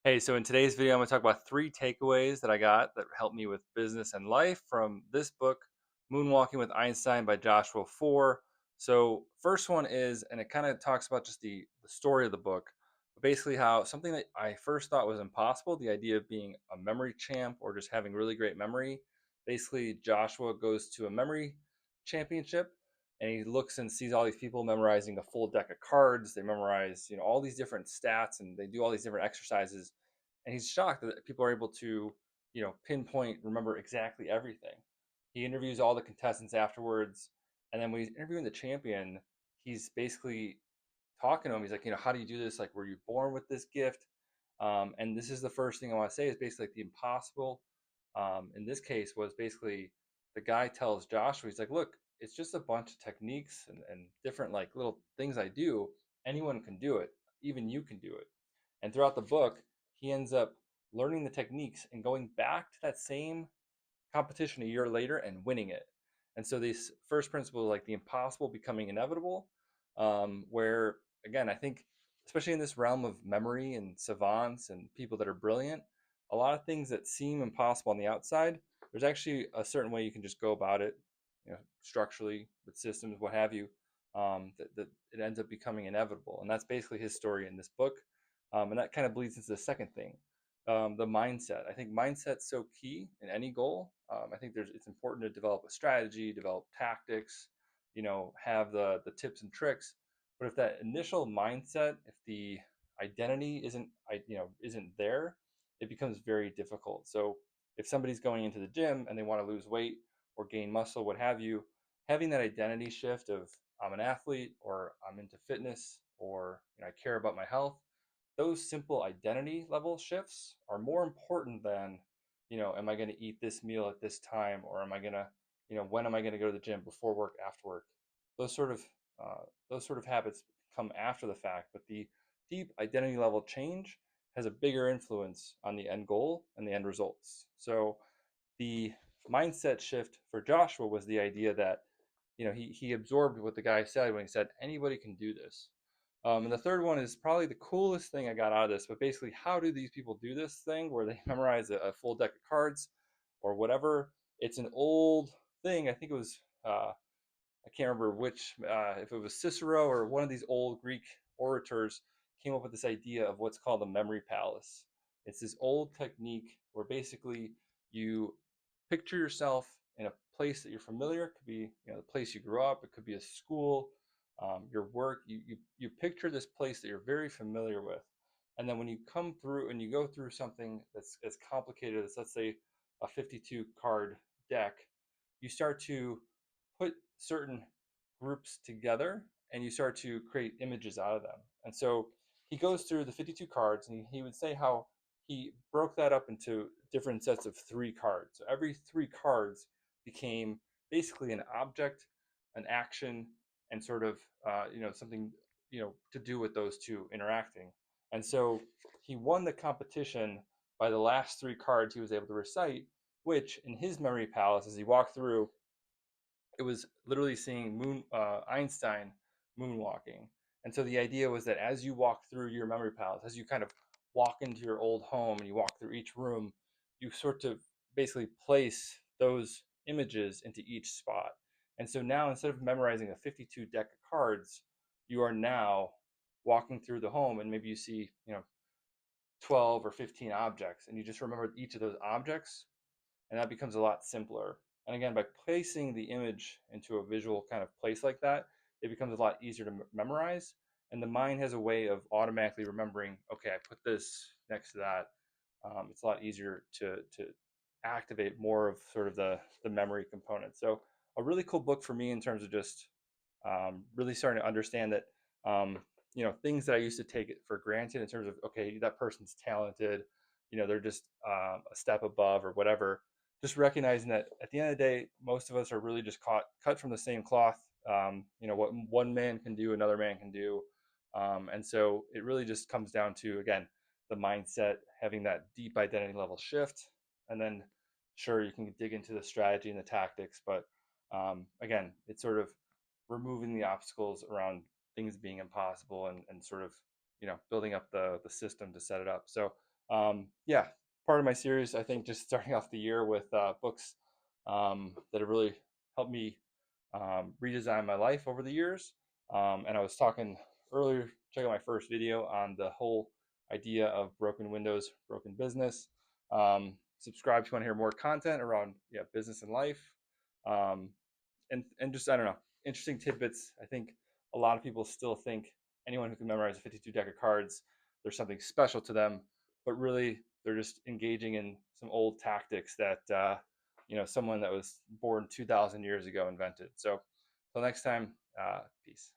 Hey, so in today's video, I'm going to talk about three takeaways that I got that helped me with business and life from this book, Moonwalking with Einstein by Joshua Foer. So, first one is, and it kind of talks about just the story of the book, but basically how something that I first thought was impossible, the idea of being a memory champ or just having really great memory. Basically, Joshua goes to a memory championship and he looks and sees all these people memorizing a full deck of cards. They memorize, all these different stats and they do all these different exercises. And he's shocked that people are able to, pinpoint, remember exactly everything. He interviews all the contestants afterwards. And then when he's interviewing the champion, he's basically talking to him. He's like, how do you do this? Like, were you born with this gift? And this is the first thing I want to say is basically like the impossible. In this case, was basically the guy tells Joshua, he's like, look, it's just a bunch of techniques and different like little things I do. Anyone can do it. Even you can do it. And throughout the book, he ends up learning the techniques and going back to that same competition a year later and winning it. And so this first principle, like the impossible becoming inevitable, where again, I think, especially in this realm of memory and savants and people that are brilliant, a lot of things that seem impossible on the outside, there's actually a certain way you can just go about it, structurally with systems, what have you, that it ends up becoming inevitable. And that's basically his story in this book. And that kind of bleeds into the second thing, the mindset. I think mindset's so key in any goal. I think it's important to develop a strategy, develop tactics, have the tips and tricks. But if that initial mindset, if the identity isn't there, it becomes very difficult. So if somebody's going into the gym and they want to lose weight or gain muscle, what have you, having that identity shift of I'm an athlete or I'm into fitness or I care about my health, those simple identity level shifts are more important than, am I going to eat this meal at this time, or am I going to, when am I going to go to the gym, before work, after work? Those sort of those sort of habits come after the fact, but the deep identity level change has a bigger influence on the end goal and the end results. So the mindset shift for Joshua was the idea that, he absorbed what the guy said when he said anybody can do this. And the third one is probably the coolest thing I got out of this. But basically, how do these people do this thing where they memorize a full deck of cards or whatever? It's an old thing. I think it was, I can't remember which, if it was Cicero or one of these old Greek orators came up with this idea of what's called a memory palace. It's this old technique where basically you picture yourself in a place that you're familiar. It could be, the place you grew up. It could be a school, your work. You picture this place that you're very familiar with, and then when you come through and you go through something that's as complicated as, let's say, a 52 card deck, you start to put certain groups together and you start to create images out of them. And so he goes through the 52 cards and he would say how he broke that up into different sets of three cards. So every three cards became basically an object, an action, and sort of something to do with those two interacting. And so he won the competition by the last three cards he was able to recite, which in his memory palace, as he walked through, it was literally seeing Einstein moonwalking. And so the idea was that as you walk through your memory palace, as you kind of walk into your old home and you walk through each room, you sort of basically place those images into each spot. And so now, instead of memorizing a 52 deck of cards, you are now walking through the home and maybe you see, 12 or 15 objects and you just remember each of those objects, and that becomes a lot simpler. And again, by placing the image into a visual kind of place like that, it becomes a lot easier to memorize. And the mind has a way of automatically remembering, okay, I put this next to that. It's a lot easier to activate more of sort of the memory component. So a really cool book for me in terms of just really starting to understand that, things that I used to take it for granted in terms of, okay, that person's talented, they're just a step above or whatever. Just recognizing that at the end of the day, most of us are really just cut from the same cloth. What one man can do, another man can do. And so it really just comes down to, again, the mindset, having that deep identity level shift. And then, sure, you can dig into the strategy and the tactics. But again, it's sort of removing the obstacles around things being impossible and sort of, building up the system to set it up. So Yeah, part of my series, I think, just starting off the year with books that have really helped me redesign my life over the years. And I was talking earlier, check out my first video on the whole idea of broken windows, broken business. Subscribe if you want to hear more content around business and life. Um, and just I don't know, interesting tidbits. I think a lot of people still think anyone who can memorize a 52 deck of cards, there's something special to them, but really they're just engaging in some old tactics that someone that was born 2,000 years ago invented. So, till next time, peace.